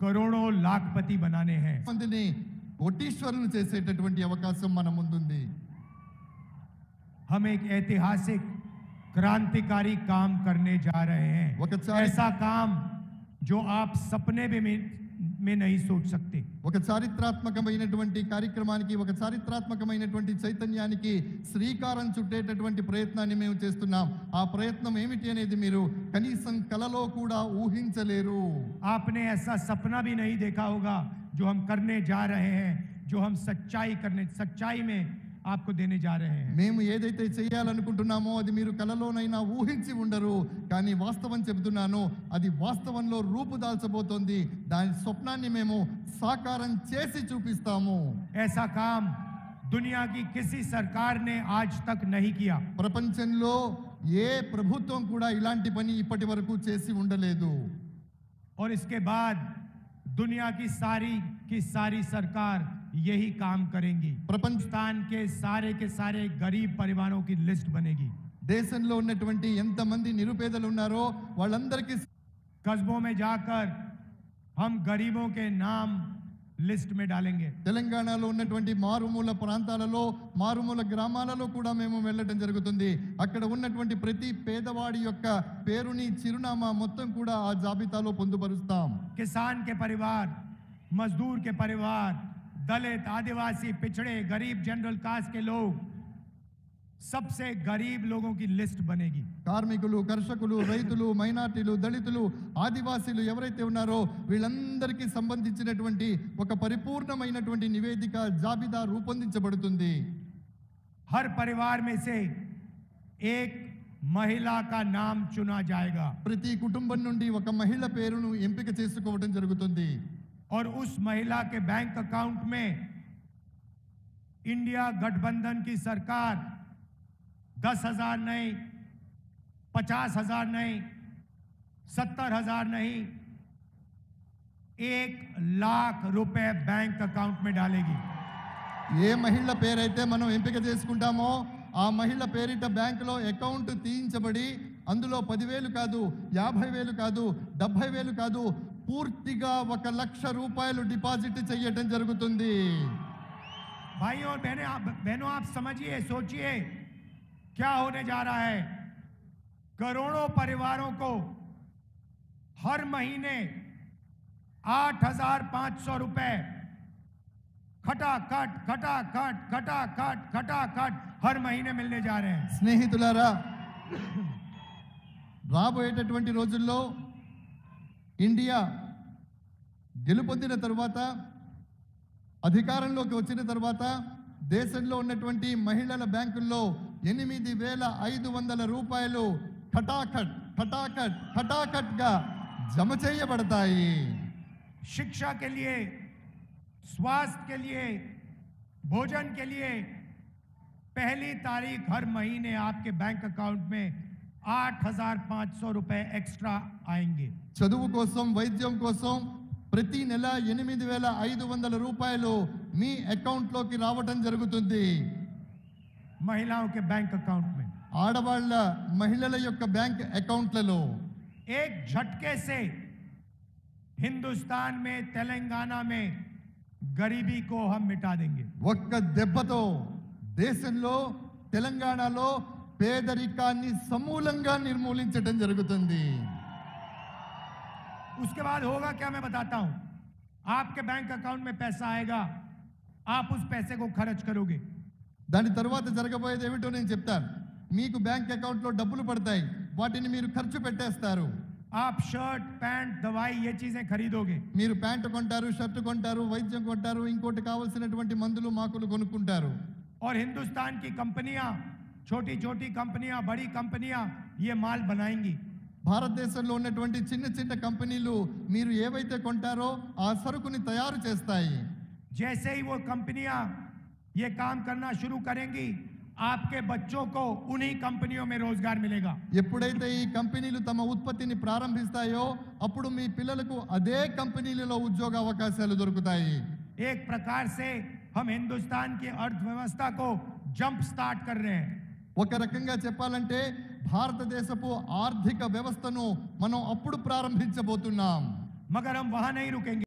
करोड़ों लाखपति बनाने हैं। మందిని కోటీశ్వరులను చేసేటటువంటి అవకాశం మన ముందుంది. हम एक ऐतिहासिक क्रांतिकारी काम करने जा रहे हैं, ऐसा काम जो आप सपने में नहीं सोच सकते। ఒక చారిత్రాత్మకమైనటువంటి కార్యక్రమానికి, ఒక చారిత్రాత్మకమైనటువంటి చైతన్యానికి శ్రీకారం చుట్టేటటువంటి ప్రయత్నాన్ని మేము చేస్తున్నాం. ఆ ప్రయత్నం ఏమిటి అనేది మీరు కనీసం కలలో కూడా ఊహించలేరు. आपने ऐसा सपना भी नहीं देखा होगा जो हम करने जा रहे हैं, जो हम सच्चाई में आपको देने जा रहे हैं। మేము ఏదైతే చేయాలనుకుంటున్నామో అది మీరు కలలోనైనా ఊహించి ఉండరు, కానీ వాస్తవం చెబుతున్నాను, అది వాస్తవంలో రూపుదాల్చబోతోంది. దాని స్వప్నాన్ని మేము సాకారం చేసి చూపిస్తాము. ऐसा काम दुनिया की किसी सरकार ने आज तक नहीं किया। ప్రపంచంలో ఏ ప్రభుత్వం కూడా ఇలాంటి పని ఇప్పటి వరకు చేసి ఉండలేదు. और इसके बाद दुनिया की सारी सरकार यही काम करेंगी। ప్రపంచస్థాన్ के सारे गरीब परिवारों की लिस्ट बनेगी। దేశంలో ఉన్నటువంటి ఎంతమంది నిరుపేదలు ఉన్నారో వాళ్ళందరికీ कस्बों में जाकर हम गरीबों के नाम लिस्ट में डालेंगे। తెలంగాణలో ఉన్నటువంటి మారుమూల ప్రాంతాలలో, మారుమూల గ్రామాలలో కూడా మేము వెళ్ళడం జరుగుతుంది. అక్కడ ఉన్నటువంటి ప్రతి పేదవాడి యొక్క పేరుని, చిరునామా మొత్తం కూడా ఆ జాబితాలో పొందుపరుస్తాం. किसान के परिवार, मजदूर के परिवार, दलित, आदिवासी, पिछड़े, गरीब, जनरल कास्ट के लोग, सबसे गरीब लोगों की लिस्ट बनेगी। కార్మికులు, కర్షకులు, రైతులు, మైనార్టీలు, దళితులు, ఆదివాసీలు ఎవరైతే ఉన్నారో వీళ్ళందరికీ సంబంధించినటువంటి ఒక పరిపూర్ణమైనటువంటి నివేదిక, జాబితా రూపొందించబడుతుంది. हर परिवार में से एक महिला का नाम चुना जाएगा। ప్రతి కుటుంబం నుండి ఒక మహిళ పేరును ఎంపిక చేసుకోవడం జరుగుతుంది. और उस महिला के बैंक अकाउंट में इंडिया गठबंधन की सरकार 10,000 नहीं, 50,000 नहीं, 70,000 नहीं, 1,00,000 रुपए बैंक अकाउंट में डालेगी। ఏ మహిళ పేరైతే మనం ఎంపిక చేసుకుంటామో ఆ మహిళ పేరిట బ్యాంకులో అకౌంట్ తీయించబడి అందులో 10,000 కాదు, 50,000 కాదు, 70,000 కాదు, పూర్తిగా 1,00,000 రూపాయలు డిపాజిట్ చేయడం జరుగుతుంది. भाइयों और बहनों, आप समझिए, सोचिए क्या होने जा रहा है। करोड़ों परिवारों को हर महीने 8,500 रुपए खटाखट हर महीने मिलने जा रहे हैं। స్నేహితులారా, రాబోయేటటువంటి రోజుల్లో ఇండియా గెలుపొందిన తర్వాత, అధికారంలోకి వచ్చిన తర్వాత దేశంలో ఉన్నటువంటి మహిళల బ్యాంకుల్లో 8,500 రూపాయలు ఖటాఖట్గా జమ చేయబడతాయి. शिक्षा के लिए, स्वास्थ्य के लिए, भोजन के लिए पहली तारीख हर महीने आपके बैंक अकाउंट में 8,500 रुपए एक्स्ट्रा आएंगे। చదువు కోసం, వైద్యం కోసం ప్రతి నెల 8,500 రూపాయలు మీ అకౌంట్లోకి రావడం జరుగుతుంది. महिलाओं के बैंक अकाउंट में, ఆడవాళ్ళ, మహిళల యొక్క బ్యాంక్ అకౌంట్లలో एक झटके से हिंदुस्तान में, तेलंगाना में गरीबी को हम मिटा देंगे। ఒక్క దెబ్బతో దేశంలో, తెలంగాణలో పేదరికాన్ని సమూలంగా నిర్మూలించడం జరుగుతుంది. उसके बाद होगा क्या, मैं बताता हूं। आपके बैंक अकाउंट में पैसा आएगा, आप उस पैसे को खर्च करोगे। దాని తర్వాత జరగబోయేది ఏమిటో నేను చెప్తాను. మీకు బ్యాంక్ అకౌంట్లో డబ్బులు పడతాయి, వాటిని మీరు ఖర్చు పెట్టేస్తారు. आप शर्ट, पैंट, दवाई, ये चीजें खरीदोगे। మీరు ప్యాంటు కొంటారు, షర్ట్ కొంటారు, వైద్యం కొంటారు, ఇంకోటి కావాల్సినటువంటి మందులు, మాకులు కొనుక్కుంటారు. और हिंदुस्तान की कंपनियां, छोटी छोटी कंपनियां, बड़ी कंपनियां ये माल बनाएंगी। భారతదేశంలో ఉన్నటువంటి చిన్న చిన్న కంపెనీలు మీరు ఏవైతే కొంటారో ఆ సరుకుని తయారు చేస్తాయి. जैसे ही वो कंपनियां ये काम करना शुरू करेंगी, आपके बच्चों को उन्हीं कंपनियों में रोजगार मिलेगा। ఎప్పుడైతే ఈ కంపెనీలు తమ ఉత్పత్తిని ప్రారంభిస్తాయో అప్పుడు మీ పిల్లలకు అదే కంపెనీలలో ఉద్యోగ అవకాశాలు దొరుకుతాయి. एक प्रकार से हम हिंदुस्तान की अर्थव्यवस्था को जंप स्टार्ट कर रहे हैं। ఒక రకంగా చెప్పాలంటే భారతదేశపు ఆర్థిక వ్యవస్థను మనం అప్పుడు ప్రారంభించబోతున్నాం. मगर हम वहां नहीं रुकेंगे।